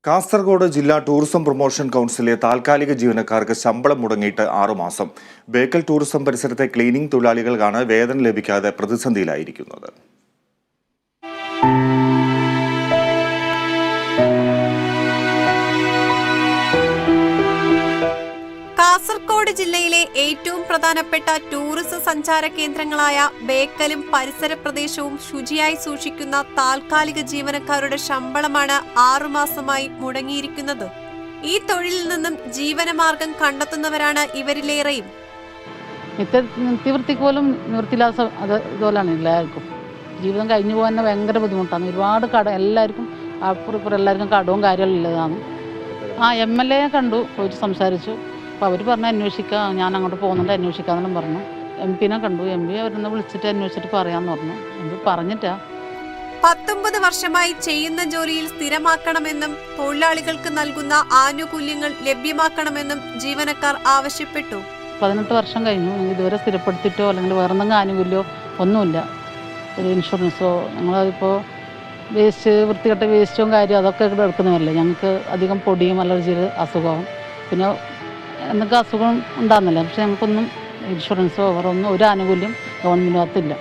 കാസർഗോഡ് ജില്ലാ tourism promotion കൗൺസിലിലെ താൽക്കാലിക ജീവനക്കാർക്ക് ശമ്പളം മുടങ്ങിയിട്ട് 6 മാസം. ബേക്കൽ ടൂറിസം പരിസരത്തെ ക്ലീനിംഗ് തൊഴിലാളികൾക്കാണ് വേതനം ലഭിക്കാതെ പ്രതിസന്ധിയിലായിരിക്കുന്നത്. കാസർഗോഡ് ജില്ലയിലെ ഏറ്റവും പ്രധാനപ്പെട്ട ടൂറിസം സഞ്ചാര കേന്ദ്രങ്ങളായ ബേക്കലും പരിസര പ്രദേശവും ശുചിയായി സൂക്ഷിക്കുന്ന താൽക്കാലിക ജീവനക്കാരുടെ ശമ്പളമാണ് 6 മാസമായി മുടങ്ങിയിരിക്കുന്നത്. ഈ തൊഴിലിൽ നിന്നും ജീവനമാർഗം കണ്ടെത്തുന്നവരാണ് ഇവരിലേറെയും. നിത്യവൃത്തിക്ക് പോലും നിവൃത്തിയില്ലാത്ത അതുപോലെയാണ് എല്ലാവർക്കും. ജീവിതം കഴിഞ്ഞു പോകാൻ ഭയങ്കര ബുദ്ധിമുട്ടാണ്. ഒരുപാട് എല്ലാവർക്കും അപ്പുറം എല്ലാവർക്കും കടവും കാര്യങ്ങളും ഉള്ളതാണ്. MLA കണ്ടു, പോയിട്ട് സംസാരിച്ചു. അപ്പോൾ അവർ പറഞ്ഞ് അന്വേഷിക്കുക, ഞാൻ അങ്ങോട്ട് പോകുന്നുണ്ട്, അന്വേഷിക്കാമെന്നും പറഞ്ഞു. MP കണ്ടു. MP അവരൊന്ന് വിളിച്ചിട്ട് അന്വേഷിച്ചിട്ട് പറയാമെന്ന് പറഞ്ഞു. MP പറഞ്ഞിട്ടാ. 19 വർഷമായി ചെയ്യുന്ന ജോലിയിൽ സ്ഥിരമാക്കണമെന്നും തൊഴിലാളികൾക്ക് നൽകുന്ന ആനുകൂല്യങ്ങൾ ലഭ്യമാക്കണമെന്നും ജീവനക്കാർ ആവശ്യപ്പെട്ടു. 18 വർഷം കഴിഞ്ഞു, ഇതുവരെ സ്ഥിരപ്പെടുത്തിയിട്ടോ അല്ലെങ്കിൽ വേറെ എന്തെങ്കിലും ആനുകൂല്യമോ ഒന്നുമില്ല. ഒരു ഇൻഷുറൻസോ ഞങ്ങളിപ്പോൾ വൃത്തികെട്ട വേസ്റ്റും കാര്യം അതൊക്കെ ഇവിടെ എടുക്കുന്നതല്ലേ. ഞങ്ങൾക്ക് അധികം പൊടിയും അലർജിയുടെ അസുഖവും പിന്നെ എന്തൊക്കെ അസുഖം ഉണ്ടാകുന്നില്ല. പക്ഷെ ഞങ്ങൾക്കൊന്നും ഇൻഷുറൻസോ വേറൊന്നും ഒരു ആനുകൂല്യം ഗവൺമെൻറ്റിനകത്തില്ല.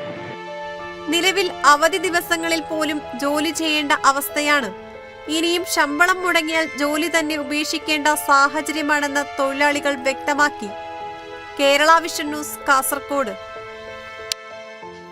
നിലവിൽ അവധി ദിവസങ്ങളിൽ പോലും ജോലി ചെയ്യേണ്ട അവസ്ഥയാണ്. ഇനിയും ശമ്പളം മുടങ്ങിയാൽ ജോലി തന്നെ ഉപേക്ഷിക്കേണ്ട സാഹചര്യമാണെന്ന് തൊഴിലാളികൾ വ്യക്തമാക്കി. Kerala vision news, Kasaragod.